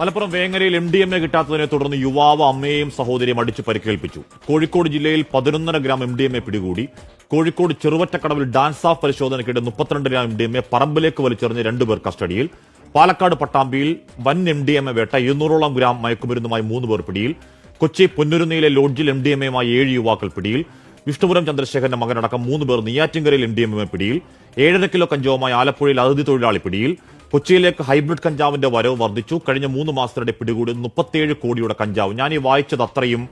Malappuram വേങ്ങരയിൽ MDMA കിട്ടാത്തതിനെ തുടർന്ന് യുവാവ് അമ്മയെയും സഹോദരിയും അടിച്ച് പരിക്കേൽപ്പിച്ചു. കോഴിക്കോട് ജില്ലയിൽ 11.5 ഗ്രാം MDMA പിടികൂടി. കോഴിക്കോട് ചെറുവറ്റക്കടവിൽ ഡാൻസ് ഓഫ് പരിശോധനയ്ക്കിടെ 32 ഗ്രാം MDMA പറമ്പിലേക്ക് വലിച്ചെറിഞ്ഞ് 2 പേർ കസ്റ്റഡിയിൽ. പാലക്കാട് പട്ടാമ്പിയിൽ വൻ MDMA വേട്ട, 200ഓളം ഗ്രാം മയക്കുമരുന്നുമായി 3 പേർ പിടിയിൽ. കൊച്ചി പൊന്നുരുന്നിയിലെ ലോഡ്ജിൽ MDMAയുമായി 7 യുവാക്കൾ പിടിയിൽ. വിഷ്ണുപുരം ചന്ദ്രശേഖരന്റെ മകനടക്കം 3 പേർ നെയ്യാറ്റിൻകരയിൽ MDMA പിടിയിൽ. 7.5 കിലോ കഞ്ചാവുമായി ആലപ്പുഴയിൽ അതിഥി തൊഴിലാളി പിടിയിൽ. കൊച്ചിയിലേക്ക് ഹൈബ്രിഡ് കഞ്ചാവിന്റെ വരവ് വർദ്ധിച്ചു. കഴിഞ്ഞ 3 മാസത്തിനിടെ പിടികൂടി 37 കോടിയുടെ കഞ്ചാവ്. ഞാൻ ഈ വായിച്ചത് അത്രയും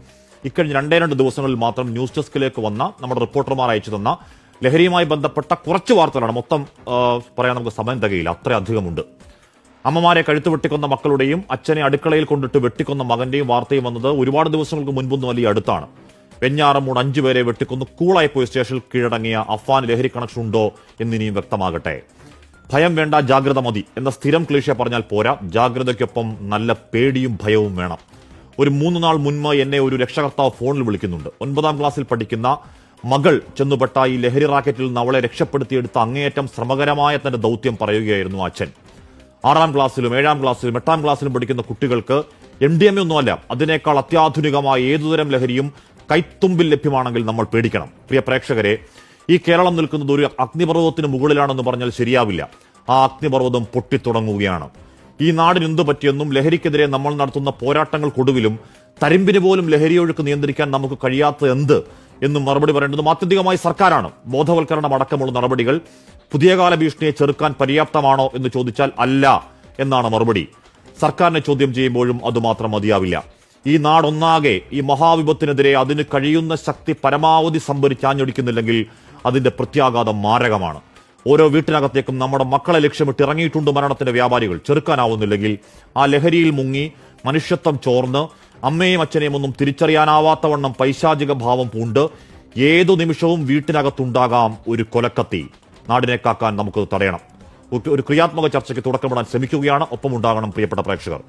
ഇക്കഴിഞ്ഞ 2 ദിവസങ്ങളിൽ മാത്രം ന്യൂസ് ഡെസ്കിലേക്ക് വന്ന നമ്മുടെ റിപ്പോർട്ടർമാർ അയച്ചു തന്ന ലഹരിയുമായി ബന്ധപ്പെട്ട കുറച്ച് വാർത്തകളാണ്. മൊത്തം പറയാൻ നമുക്ക് സമയം തികയില്ല, അത്രയധികമുണ്ട്. അമ്മമാരെ കഴുത്ത് വെട്ടിക്കൊന്ന മക്കളുടെയും അച്ഛനെ അടുക്കളയിൽ കൊണ്ടിട്ട് വെട്ടിക്കൊന്ന മകന്റെയും വാർത്തയും വന്നത് ഒരുപാട് ദിവസങ്ങൾക്ക് മുൻപൊന്നും വലിയ അടുത്താണ്. വെഞ്ഞാറമൂട് 5 പേരെ വെട്ടിക്കൊന്ന് കൂളായി പോയി സ്റ്റേഷനിൽ കീഴടങ്ങിയ അഫാൻ ലഹരി കണക്ഷൻ ഉണ്ടോ എന്നിനിയും വ്യക്തമാകട്ടെ. ഭയം വേണ്ട, ജാഗ്രത മതി എന്ന സ്ഥിരം ക്ലീഷേ പറഞ്ഞാൽ പോരാ, ജാഗ്രതയ്ക്കൊപ്പം നല്ല പേടിയും ഭയവും വേണം. ഒരു 3 നാൾ മുൻപ് എന്നെ ഒരു രക്ഷകർത്താവ് ഫോണിൽ വിളിക്കുന്നുണ്ട്. 9ാം ക്ലാസ്സിൽ പഠിക്കുന്ന മകൾ ചെന്നുപെട്ട ഈ ലഹരി റാക്കറ്റിൽ നിന്ന് അവളെ രക്ഷപ്പെടുത്തിയെടുത്ത അങ്ങേയറ്റം ശ്രമകരമായ തന്റെ ദൗത്യം പറയുകയായിരുന്നു അച്ഛൻ. 6ാം ക്ലാസ്സിലും 7ാം ക്ലാസ്സിലും 8ാം ക്ലാസ്സിലും പഠിക്കുന്ന കുട്ടികൾക്ക് MDMA ഒന്നുമല്ല, അതിനേക്കാൾ അത്യാധുനികമായ ഏതുതരം ലഹരിയും കൈത്തുമ്പിൽ ലഭ്യമാണെങ്കിൽ നമ്മൾ പേടിക്കണം. പ്രിയ പ്രേക്ഷകരെ, ഈ കേരളം നിൽക്കുന്നത് ഒരു അഗ്നിപർവ്വതത്തിന് മുകളിലാണെന്ന് പറഞ്ഞാൽ ശരിയാവില്ല. ആ അഗ്നിപർവ്വതം പൊട്ടിത്തുടങ്ങുകയാണ്. ഈ നാടിന് എന്തു പറ്റിയെന്നും ലഹരിക്കെതിരെ നമ്മൾ നടത്തുന്ന പോരാട്ടങ്ങൾക്കൊടുവിലും തരിമ്പിന് പോലും ലഹരിയൊഴുക്ക് നിയന്ത്രിക്കാൻ നമുക്ക് കഴിയാത്തത് എന്ത് എന്നും മറുപടി പറയേണ്ടത് ആത്യന്തികമായി സർക്കാരാണ്. ബോധവൽക്കരണം അടക്കമുള്ള നടപടികൾ പുതിയ കാല ഭീഷണിയെ ചെറുക്കാൻ പര്യാപ്തമാണോ എന്ന് ചോദിച്ചാൽ അല്ല എന്നാണ് മറുപടി. സർക്കാരിനെ ചോദ്യം ചെയ്യുമ്പോഴും അതുമാത്രം മതിയാവില്ല. ഈ നാടൊന്നാകെ ഈ മഹാവിപത്തിനെതിരെ അതിന് കഴിയുന്ന ശക്തി പരമാവധി സംഭരിച്ചാഞ്ഞൊടിക്കുന്നില്ലെങ്കിൽ അതിന്റെ പ്രത്യാഘാതം മാരകമാണ്. ഓരോ വീട്ടിനകത്തേക്കും നമ്മുടെ മക്കളെ ലക്ഷ്യമിട്ട് ഇറങ്ങിയിട്ടുണ്ട് മരണത്തിന്റെ വ്യാപാരികൾ. ചെറുക്കാനാവുന്നില്ലെങ്കിൽ ആ ലഹരിയിൽ മുങ്ങി മനുഷ്യത്വം ചോർന്ന് അമ്മയും അച്ഛനെയും ഒന്നും തിരിച്ചറിയാനാവാത്തവണ്ണം പൈശാചിക ഭാവം പൂണ്ട് ഏതു നിമിഷവും വീട്ടിനകത്തുണ്ടാകാം ഒരു കൊലക്കത്തി. നാടിനെ കാക്കാൻ നമുക്ക് തടയണം. ഒരു ക്രിയാത്മക ചർച്ചയ്ക്ക് തുടക്കമിടാൻ ശ്രമിക്കുകയാണ്. ഒപ്പം ഉണ്ടാകണം പ്രിയപ്പെട്ട പ്രേക്ഷകർ.